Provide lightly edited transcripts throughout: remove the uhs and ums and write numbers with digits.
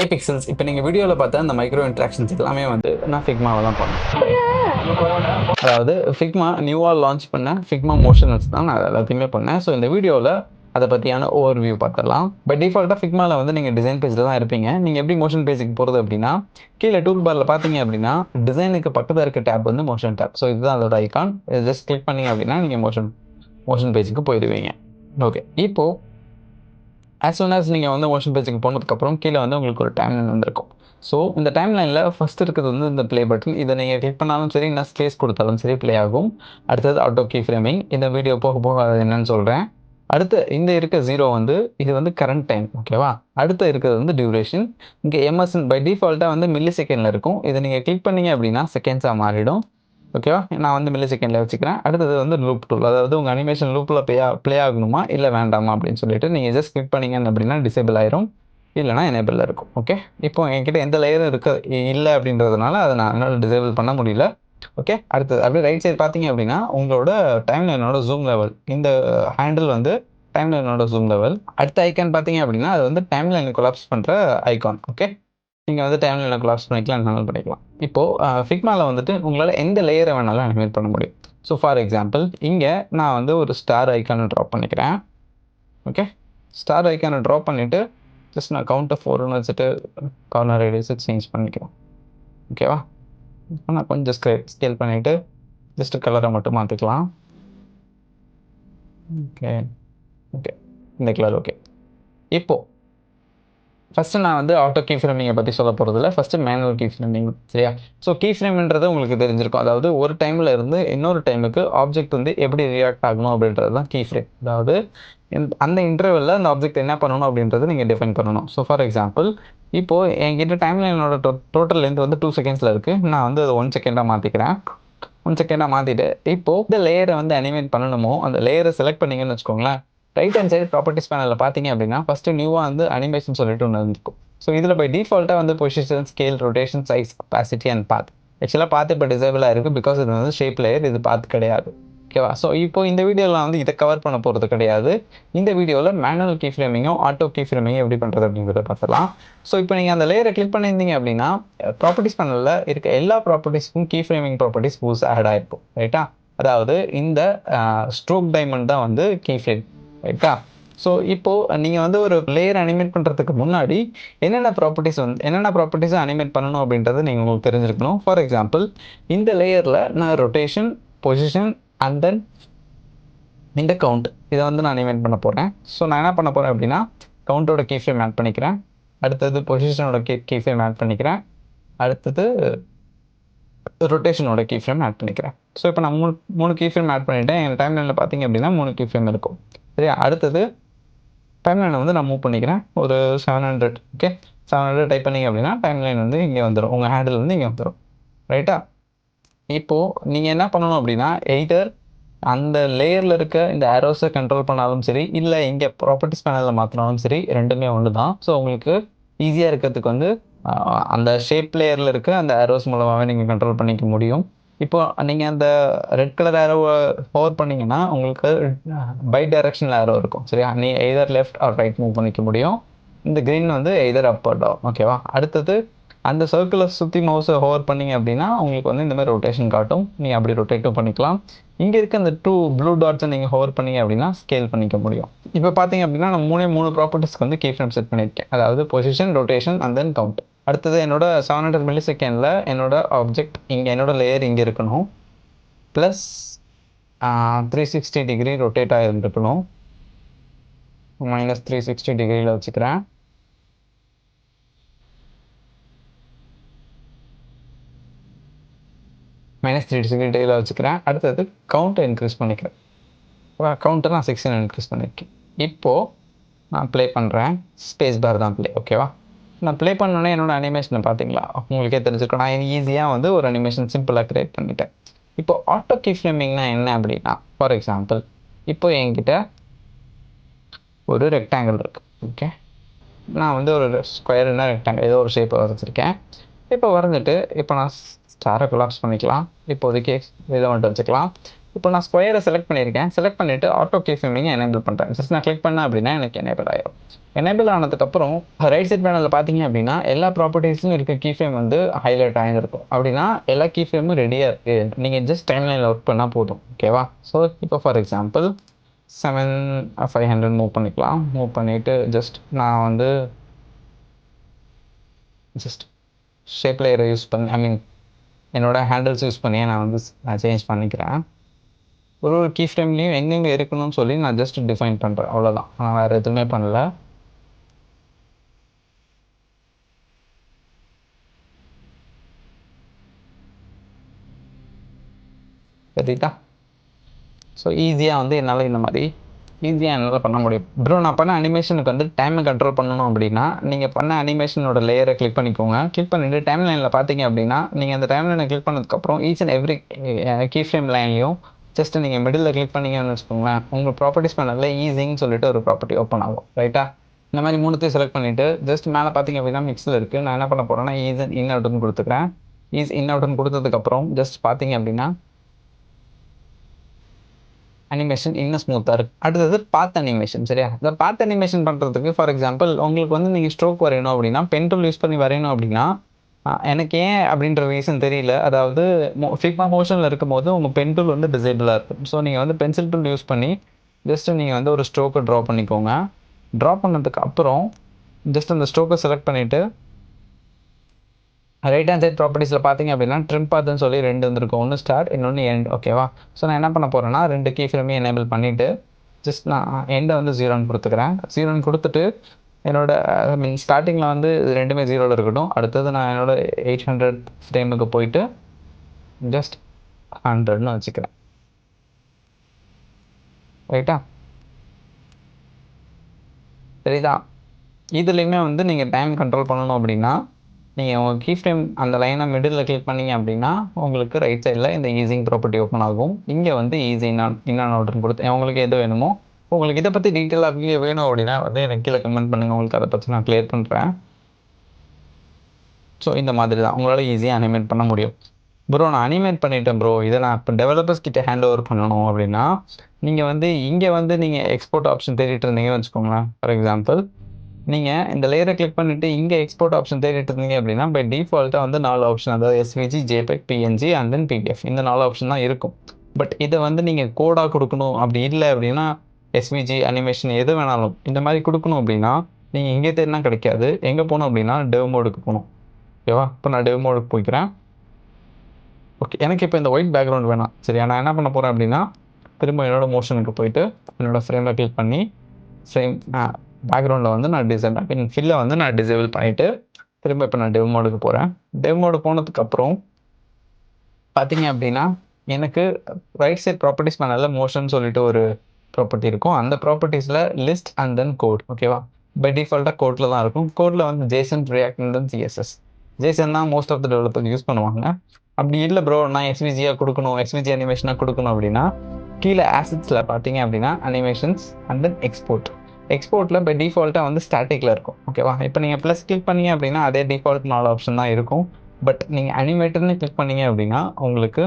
ஹே pixels, இப்போ நீங்கள் வீடியோவில் பார்த்தா அந்த மைக்ரோ இன்ட்ராக்ஷன்ஸ் எல்லாமே வந்து நான் ஃபிக்மாவில் தான் பண்ணேன். அதாவது ஃபிக்மா நியூவாக லான்ச் பண்ண ஃபிக்மா மோஷன்ஸ் தான் நான் எல்லாத்தையுமே பண்ணேன். ஸோ இந்த வீடியோவில் அதை பற்றியான ஓவர் வியூ பார்த்துடலாம். பட் டிஃபால்ட்டாக ஃபிக்மாவில் வந்து நீங்கள் டிசைன் பேஜில் தான் இருப்பீங்க. நீங்கள் எப்படி மோஷன் பேஜுக்கு போகிறது அப்படின்னா, கீழே டூல் பாரில் பார்த்தீங்க அப்படின்னா டிசைனுக்கு பக்கத்தில் இருக்க டேப் வந்து மோஷன் டேப். ஸோ இதுதான் அதோட ஐகான். ஜஸ்ட் கிளிக் பண்ணிங்க அப்படின்னா நீங்கள் மோஷன் பேஜுக்கு போயிடுவீங்க. ஓகே, இப்போது as soon as நீங்கள் வந்து மோஷன் பேஜுக்கு போனதுக்கப்புறம் கீழே வந்து உங்களுக்கு ஒரு டைம் லைன் வந்திருக்கும். ஸோ இந்த டைம் லைனில் ஃபஸ்ட் இருக்கிறது வந்து இந்த ப்ளே பட்டன். இதை நீங்கள் கிளிக் பண்ணாலும் சரி, நான் ஸ்பேஸ் கொடுத்தாலும் சரி ப்ளே ஆகும். அடுத்தது ஆட்டோ கீ ஃப்ரேமிங். இந்த வீடியோ போக போக அது என்னன்னு சொல்கிறேன். அடுத்து இந்த இருக்க 0 வந்து இது வந்து கரண்ட் டைம், ஓகேவா. அடுத்து இருக்கிறது வந்து டியூரேஷன். இங்கே எம்எஸ்என் பை டிஃபால்ட்டாக வந்து மில்லி செகண்டில் இருக்கும். இதை நீங்கள் கிளிக் பண்ணீங்க அப்படின்னா செகண்ட்ஸாக மாறிடும், ஓகேவா. நான் வந்து மில்லி செகண்டில் வச்சுக்கிறேன். அடுத்தது வந்து லூப் டூல். அதாவது உங்கள் அனிமேஷன் லூப்பில் ப்ளே ஆகணுமா இல்லை வேண்டாமா அப்படின்னு சொல்லிட்டு நீங்கள் ஜஸ்ட் கிளிக் பண்ணிங்க அப்படின்னா டிசேபிள் ஆயிரும், இல்லைனா எனேபிளில் இருக்கும். ஓகே, இப்போ என்கிட்ட எந்த லேயரும் இல்லை அப்படின்றதுனால அதை நான் டிசேபிள் பண்ண முடியல. ஓகே, அடுத்தது அப்படியே ரைட் சைடு பார்த்தீங்க அப்படின்னா உங்களோட டைம் லைனோட ஜூம் லெவல். இந்த ஹேண்டில் வந்து டைம் லைனோட ஜூம் லெவல். அடுத்த ஐக்கான் பார்த்தீங்க அப்படின்னா அது வந்து டைம் லைனை கொலாப்ஸ் பண்ணுற ஐகான். ஓகே, நீங்கள் வந்து டைம் லைனை கொலாப்ஸ் பண்ணிக்கலாம், என்ன பண்ணிக்கலாம். இப்போது ஃபிக்மாவில் வந்துட்டு உங்களால் எந்த லேயரை வேணாலும் அனிமேட் பண்ண முடியும். ஸோ ஃபார் எக்ஸாம்பிள் இங்கே நான் வந்து ஒரு ஸ்டார் ஐக்கானை ட்ராப் பண்ணிக்கிறேன். ஓகே, ஸ்டார் ஐக்கானை ட்ராப் பண்ணிவிட்டு ஜஸ்ட் நான் கவுண்ட்டை 4ன்னு வச்சுட்டு கார்னர் ரேடியஸை சேஞ்ச் பண்ணிக்கிறேன், ஓகேவா. இப்போ நான் கொஞ்சம் ஸ்கேல் பண்ணிவிட்டு ஜஸ்ட் கலரை மட்டும் மாற்றிக்கலாம். ஓகே ஓகே, இந்த கலர் ஓகே. இப்போது ஃபஸ்ட்டு நான் வந்து ஆட்டோ கீ ஃப்ரேமிங்கை பற்றி சொல்ல போகிறதில்ல. ஃபஸ்ட்டு மேனுவல் கீ ஃப்ரேமிங், சரியா. ஸோ கீ ஃப்ரேம்ன்றது உங்களுக்கு தெரிஞ்சிருக்கும். அதாவது ஒரு டைமில் இருந்து இன்னொரு டைமுக்கு ஆப்ஜெக்ட் வந்து எப்படி ரியாக்ட் ஆகணும் அப்படின்றது தான் கீ ஃப்ரேம். அதாவது அந்த இன்டர்வெல்லில் அந்த ஆப்ஜெக்ட் என்ன பண்ணணும் அப்படின்றத நீங்கள் டிஃபைன் பண்ணணும். ஸோ ஃபார் எக்ஸாம்பிள் இப்போது என்கிட்ட டைம் லைனோட டோட்டல் லென்த் வந்து 2 செகண்ட்ஸில் இருக்குது. நான் வந்து அதை 1 செகண்டாக மாற்றிக்கிறேன். 1 செகண்டாக மாற்றிட்டு இப்போது இந்த லேயரை வந்து அனிமேட் பண்ணணுமோ அந்த லேயரை செலக்ட் பண்ணிங்கன்னு வச்சுக்கோங்களேன். ரைட் ஹேண்ட் சைடு ப்ராப்பர்ட்டிஸ் பேனலில் பார்த்தீங்க அப்படின்னா ஃபஸ்ட்டு நியூவாக வந்து அனிமேஷன் சொல்லிட்டு ஒன்று இருக்கும். ஸோ இதில் பை டிஃபால்ட்டாக வந்து position, scale, rotation, size, capacity and path. ஆக்சுவலாக பார்த்து இப்போ டிசேபிளாக இருக்குது, பிகாஸ் இது வந்து ஷேப் லேயர், இது பார்த்து கிடையாது, ஓகேவா. ஸோ இப்போ இந்த வீடியோவில் வந்து இதை கவர் பண்ண போகிறது கிடையாது. இந்த வீடியோவில் மேனுவல் கீ ஃப்ரேமிங்கும் ஆட்டோ கீ ஃப்ரேமிங்கும் எப்படி பண்ணுறது அப்படிங்கிறத பார்த்துலாம். ஸோ இப்போ நீங்கள் அந்த லேயரை கிளிக் பண்ணியிருந்தீங்க அப்படின்னா ப்ராப்பர்ட்டிஸ் பேனலில் இருக்க எல்லா ப்ராப்பர்ட்டிஸ்க்கும் கீ ஃப்ரேமிங் ப்ராப்பர்ட்டிஸ் புதுசாக ஆட் ஆகிருக்கும், ரைட்டா. அதாவது இந்த ஸ்ட்ரோக் டைமண்ட் தான் வந்து கீ ஃப்ரேம், ரைட்டா. ஸோ இப்போது நீங்கள் வந்து ஒரு லேயர் அனிமேட் பண்ணுறதுக்கு முன்னாடி என்னென்ன ப்ராப்பர்ட்டிஸை அனிமேட் பண்ணணும் அப்படின்றது நீங்கள் உங்களுக்கு தெரிஞ்சிருக்கணும். ஃபார் எக்ஸாம்பிள் இந்த லேயரில் நான் ரொட்டேஷன், பொசிஷன் அண்ட் தென் இந்த கவுண்ட், இதை வந்து நான் அனிமேட் பண்ண போகிறேன். ஸோ நான் என்ன பண்ண போகிறேன் அப்படின்னா கவுண்டோட கீ ஃப்ரேம் ஆட் பண்ணிக்கிறேன். அடுத்தது பொசிஷனோட கீ ஃப்ரேம் ஆட் பண்ணிக்கிறேன். அடுத்தது ரொட்டேஷனோட கீ ஃப்ரேம் ஆட் பண்ணிக்கிறேன். ஸோ இப்போ நான் மூணு கீ ஃப்ரேம் ஆட் பண்ணிவிட்டேன். என் டைம் லைனில் பார்த்தீங்க அப்படின்னா 3 கீ ஃப்ரேம் இருக்கும், சரியா. அடுத்தது டைம் லைனை வந்து நான் மூவ் பண்ணிக்கிறேன் ஒரு 700. ஓகே, 700 டைப் பண்ணிங்க அப்படின்னா டைம் லைன் வந்து இங்கே வந்துடும், உங்கள் ஹேண்டில் வந்து இங்கே வந்துடும், ரைட்டா. இப்போது நீங்கள் என்ன பண்ணணும் அப்படின்னா எய்தர் அந்த லேயரில் இருக்க இந்த ஆரோஸை கண்ட்ரோல் பண்ணாலும் சரி, இல்லை இங்கே ப்ராப்பர்ட்டிஸ் பேனலில் மாற்றினாலும் சரி, ரெண்டுமே ஒன்று தான். ஸோ உங்களுக்கு ஈஸியாக இருக்கிறதுக்கு வந்து அந்த ஷேப் லேயரில் இருக்க அந்த ஆரோஸ் மூலமாகவே நீங்கள் கண்ட்ரோல் பண்ணிக்க முடியும். இப்போ நீங்கள் அந்த ரெட் கலர் ஆரோவை ஹோவர் பண்ணிங்கன்னா உங்களுக்கு பை டைரக்ஷனல் ஆரோ இருக்கும், சரியா. நீ either left or right move பண்ணிக்க முடியும். இந்த க்ரீன் வந்து எய்தர் அப் ஆர் டவுன், ஓகேவா. அடுத்தது அந்த சர்க்கிளை சுற்றி மவுஸை ஹோவர் பண்ணிங்க அப்படின்னா உங்களுக்கு வந்து இந்த மாதிரி ரொட்டேஷன் காட்டும், நீங்கள் அப்படி ரொட்டேட்டும் பண்ணிக்கலாம். இங்கே இருக்க அந்த 2 ப்ளூ டாட்ஸை நீங்கள் ஹோவர் பண்ணிங்க அப்படின்னா ஸ்கேல் பண்ணிக்க முடியும். இப்போ பார்த்தீங்க அப்படின்னா நான் 3 ப்ராப்பர்ட்டிஸ்க்கு வந்து கீ ஃப்ரேம் செட் பண்ணியிருக்கேன். அதாவது position, rotation and then count. அடுத்தது என்னோட 700 மில்லி செகண்டில் என்னோட ஆப்ஜெக்ட் இங்கே, என்னோட லேயர் இங்கே இருக்கணும், ப்ளஸ் 360 டிகிரி ரொட்டேட் ஆகிருந்துருக்கணும். -360 டிகிரியில் வச்சுக்கிறேன். -360 டிகிரியில் வச்சுக்கிறேன். அடுத்தது கவுண்ட்டை இன்க்ரீஸ் பண்ணிக்கிறேன். கவுண்ட்டை நான் 6 இன்க்ரீஸ் பண்ணியிருக்கேன். இப்போது நான் ப்ளே பண்ணுறேன். ஸ்பேஸ் பார் தான் ப்ளே, ஓகேவா. நான் ப்ளே பண்ணோன்னே என்னோடய அனிமேஷனை பார்த்தீங்களா, உங்களுக்கே தெரிஞ்சிருக்கும். நான் ஈஸியாக வந்து ஒரு அனிமேஷன் சிம்பிளாக க்ரியேட் பண்ணிட்டேன். இப்போது ஆட்டோ கீ ஃப்ரேமிங்னா என்ன அப்படின்னா, ஃபார் எக்ஸாம்பிள் இப்போ என்கிட்ட ஒரு ரெக்டாங்கிள் இருக்குது, ஓகே. நான் வந்து ஒரு ஸ்கொயர்னா ரெக்டாங்கிள் ஏதோ ஒரு ஷேப்பை வரைஞ்சிருக்கேன். இப்போ வரைஞ்சிட்டு இப்போ நான் ஸ்டாரை கொலாப்ஸ் பண்ணிக்கலாம். இப்போதைக்கு இதை மட்டும் வச்சுக்கலாம். இப்போ நான் ஸ்கொயரை செலக்ட் பண்ணியிருக்கேன். செலக்ட் பண்ணிவிட்டு ஆட்டோ கீ ஃப்ரேமிங்கை எனேபிள் பண்ணுறேன். ஜஸ்ட் நான் கிளிக் பண்ணேன் அப்படின்னா எனக்கு எனேபிள் ஆயிரும். எனேபிள் ஆனதுக்கப்புறம் ரைட் சைட் பேனலில் பார்த்தீங்க அப்படின்னா எல்லா ப்ராப்பர்ட்டிஸும் இருக்க கீ ஃப்ரேம் வந்து ஹைலைட் ஆகிருக்கும். அப்படின்னா எல்லா கீ ஃப்ரேமும் ரெடியாக இருக்குது. நீங்கள் ஜஸ்ட் டைம் லைனில் ஒர்க் பண்ணால் போதும். ஓகேவா? ஸோ இப்போ ஃபார் எக்ஸாம்பிள் 7500 மூவ் பண்ணிக்கலாம். மூவ் பண்ணிவிட்டு ஜஸ்ட் நான் வந்து ஜஸ்ட் ஷேப் லேயரை யூஸ் பண்ணி என்னோடய ஹேண்டில்ஸ் யூஸ் பண்ணி நான் சேஞ்ச் பண்ணிக்கிறேன். ஒரு கீ ஃப்ரேம்லேயும் எங்கெங்கே இருக்கணும்னு சொல்லி நான் ஜஸ்ட் டிஃபைன் பண்ணுறேன். அவ்வளோதான். நான் வேறு எதுவுமே பண்ணல. சரிதா? ஸோ ஈஸியாக என்னால் இந்த மாதிரி என்னால் பண்ண முடியும். ப்ரோ நான் பண்ண அனிமேஷனுக்கு டைமை கண்ட்ரோல் பண்ணணும் அப்படின்னா நீங்கள் பண்ண அனிமேஷனோட லேயரை கிளிக் பண்ணிக்கோங்க. கிளிக் பண்ணிவிட்டு டைம் லைனில் பார்த்தீங்க அப்படின்னா நீங்கள் அந்த டைம் லைனை கிளிக் பண்ணதுக்கப்புறம் each and every key frame லைன்லையும் ஜஸ்ட் நீங்கள் மிடில் கிளிக் பண்ணிங்கன்னு வச்சுக்கோங்களேன், உங்கள் ப்ராப்பர்ட்டிஸ் பேனலில் ஈஸின்னு சொல்லிட்டு ஒரு ப்ராப்பர்ட்டி ஓப்பன் ஆகும். ரைட்டா? இந்த மாதிரி 3த்தையும் செலக்ட் பண்ணிவிட்டு ஜஸ்ட் மேலே பார்த்தீங்க அப்படின்னா மிக்ஸில் இருக்குது. நான் என்ன பண்ண போகிறேன்னா ஈஸ் இன் அவுட்னு கொடுத்துக்கிறேன். ஈஸ் இன் அவுட்னு கொடுத்ததுக்கப்புறம் ஜஸ்ட் பார்த்தீங்க அப்படின்னா அனிமேஷன் இன்னும் ஸ்மூத்தாக இருக்குது. அடுத்தது பாத் அனிமேஷன். சரியா? இந்த பாத் அனிமேஷன் பண்ணுறதுக்கு ஃபார் எக்ஸாம்பிள் உங்களுக்கு நீங்கள் ஸ்ட்ரோக் வரையணும் அப்படின்னா பென் டூல் யூஸ் பண்ணி வரையணும் அப்படின்னா எனக்கு ஏன் அப்படின்ற ரீசன் தெரியல. அதாவது ஃபிக்மா மோஷனில் இருக்கும்போது உங்கள் பென் டூல் டிசேபிளாக இருக்கும். ஸோ நீங்கள் பென்சில் டூல் யூஸ் பண்ணி ஜஸ்ட்டு நீங்கள் ஒரு ஸ்ட்ரோக்கை ட்ரா பண்ணிக்கோங்க. ட்ரா பண்ணதுக்கு அப்புறம் ஜஸ்ட் அந்த ஸ்ட்ரோக்கை செலக்ட் பண்ணிவிட்டு ரைட் ஹேண்ட் சைட் ப்ராப்பர்ட்டிஸில் பார்த்தீங்க அப்படின்னா ட்ரிம் பாத்துன்னு சொல்லி 2 வந்துருக்கும். ஒன்று ஸ்டார்ட், இன்னொன்று எண்ட். ஓகேவா? ஸோ நான் என்ன பண்ண போகிறேன்னா 2 கீ ஃப்ரேமையும் எனேபிள் பண்ணிவிட்டு ஜஸ்ட் நான் எண்டை 0ன்னு கொடுத்துக்கிறேன். 0ன்னு கொடுத்துட்டு ஸ்டார்டிங்கில் ரெண்டுமே 0வில் இருக்கட்டும். அடுத்தது நான் என்னோட 800 ஃப்ரேமுக்கு போயிட்டு ஜஸ்ட் 100ன்னு வச்சுக்கிறேன். ரைட்டா? சரிதான். இதுலேயுமே நீங்கள் டைம் கண்ட்ரோல் பண்ணணும் அப்படின்னா நீங்கள் உங்கள் கீ ஃப்ரேம் அந்த லைனை மிடில் கிளிக் பண்ணிங்க அப்படின்னா உங்களுக்கு ரைட் சைடில் இந்த ஈஸிங் ப்ராப்பர்ட்டி ஓப்பன் ஆகும். இங்கே ஈஸி இன் அவுட்னு கொடுத்து உங்களுக்கு எது வேணுமோ உங்களுக்கு இதை பற்றி டீட்டெயிலாக வேணும் அப்படின்னா எனக்கு கீழே கமெண்ட் பண்ணுங்கள். உங்களுக்கு அதை பற்றி நான் கிளியர் பண்ணுறேன். ஸோ இந்த மாதிரி தான் உங்களால் ஈஸியாக அனிமேட் பண்ண முடியும். ப்ரோ நான் அனிமேட் பண்ணிட்டேன் ப்ரோ, இதை நான் இப்போ டெவலப்பர்ஸ் கிட்ட ஹேண்ட் ஓவர் பண்ணணும் அப்படின்னா நீங்கள் இங்கே நீங்கள் எக்ஸ்போர்ட் ஆப்ஷன் தேடிட்டு இருந்தீங்கன்னு வச்சுக்கோங்களேன். ஃபார் எக்ஸாம்பிள் நீங்கள் இந்த லேயரை கிளிக் பண்ணிவிட்டு இங்கே எக்ஸ்போர்ட் ஆப்ஷன் தேடிட்டு இருந்தீங்க அப்படின்னா பை டிஃபால்ட்டாக 4 ஆப்ஷன், அதாவது SVG, JPEG, PNG and then PDF, இந்த 4 ஆப்ஷன் தான் இருக்கும். பட் இதை நீங்கள் கோடாக கொடுக்கணும் அப்படி இல்லை அப்படின்னா எஸ்விஜி அனிமேஷன் எது வேணாலும் இந்த மாதிரி கொடுக்கணும் அப்படின்னா நீங்கள் இங்கே தேடினா கிடைக்காது. எங்கே போகணும் அப்படின்னா டெவ் மோடுக்கு போகணும். ஓகேவா? இப்போ நான் டெவ் மோடுக்கு போய்க்கிறேன். ஓகே, எனக்கு இப்போ இந்த ஒயிட் பேக்ரவுண்ட் வேணாம். சரியா? நான் என்ன பண்ண போகிறேன் அப்படின்னா திரும்ப என்னோட மோஷனுக்கு போயிட்டு என்னோடய ஃப்ரேமில் கிளிக் பண்ணி ஃப்ரேம் பேக்ரவுண்டில் நான் டிசேபிள் ஃபில்லை நான் டிசேபிள் பண்ணிவிட்டு திரும்ப இப்போ நான் டெவ் மோடுக்கு போகிறேன். டெவ் மோடு போனதுக்கப்புறம் பார்த்தீங்க அப்படின்னா எனக்கு ரைட் சைட் ப்ராப்பர்ட்டிஸ் பேனலில் மோஷன் சொல்லிட்டு ஒரு ப்ராப்பர்ட்டி இருக்கும். அந்த ப்ராப்பர்ட்டிஸில் லிஸ்ட் அண்ட் தென் கோட். ஓகேவா? பை டிஃபால்ட்டாக கோட்டில் தான் இருக்கும். கோட்டில் JSON, React and then CSS. JSON தான் most of the developers use பண்ணுவாங்க. அப்படி இல்லை ப்ரோ நான் எஸ்விஜியாக கொடுக்கணும், எஸ்விஜி அனிமேஷனாக கொடுக்கணும் அப்படின்னா கீழே ஆசட்ஸில் பார்த்தீங்க அப்படின்னா அனிமேஷன்ஸ் அண்ட் தென் எக்ஸ்போர்ட்டில் பை டிஃபால்ட்டாக ஸ்டாட்டிக்கில் இருக்கும். ஓகேவா? இப்போ நீங்கள் ப்ளஸ் கிளிக் பண்ணீங்க அப்படின்னா அதே டிஃபால்ட் 4 ஆப்ஷன் தான் இருக்கும். பட் நீங்கள் அனிமேட்டர்னு கிளிக் பண்ணீங்க அப்படின்னா உங்களுக்கு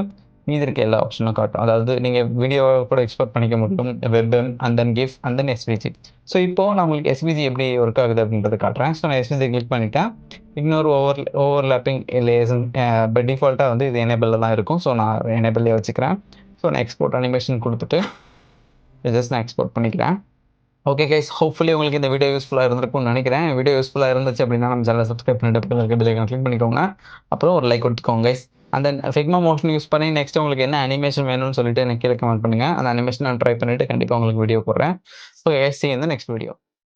மீதி இருக்க எல்லா ஆப்ஷனும் காட்டும். அதாவது நீங்கள் வீடியோவை கூட எக்ஸ்போர்ட் பண்ணிக்க முடியும், web and then GIF and then SVG. So இப்போது நான் உங்களுக்கு எஸ்விஜி எப்படி ஒர்க் ஆகுது அப்படின்றது காட்டுறேன். ஸோ நான் எஸ்விஜி கிளிக் பண்ணிவிட்டேன். இன்னொரு ஓவர்லேப்பிங் லேயர்ஸ் பை டிஃபால்ட்டாக இது எனேபிளில் தான் இருக்கும். ஸோ நான் எனேபிளே வச்சுக்கிறேன். ஸோ நான் எக்ஸ்போர்ட் அனிமேஷன் கொடுத்துட்டு ஜஸ்ட் நான் எக்ஸ்போர்ட் பண்ணிக்கிறேன். ஓகே கைஸ், ஹோப்ஃபுல்லி உங்களுக்கு இந்த வீடியோ யூஸ்ஃபுல்லாக இருந்திருக்கும்னு நினைக்கிறேன். வீடியோ யூஸ்ஃபுல்லாக இருந்துச்சு அப்படின்னா நம்ம சேனலை சப்ஸ்கிரைப் பண்ணிட்டு பக்கத்தில் இருக்க பெல் ஐகானை கிளிக் பண்ணிக்கோங்க. அப்புறம் ஒரு லைக் கொடுத்துக்கோங்க கைஸ். அந்த ஃபிக்மா மோஷன் யூஸ் பண்ணி நெக்ஸ்ட் உங்களுக்கு என்ன அனிமேஷன் வேணும்னு சொல்லிட்டு எனக்கு கீழே கமெண்ட் பண்ணுங்கள். அந்த அனிமேஷன் நான் ட்ரை பண்ணிவிட்டு கண்டிப்பாக உங்களுக்கு வீடியோ போடுறேன். So guys, see you in the next video.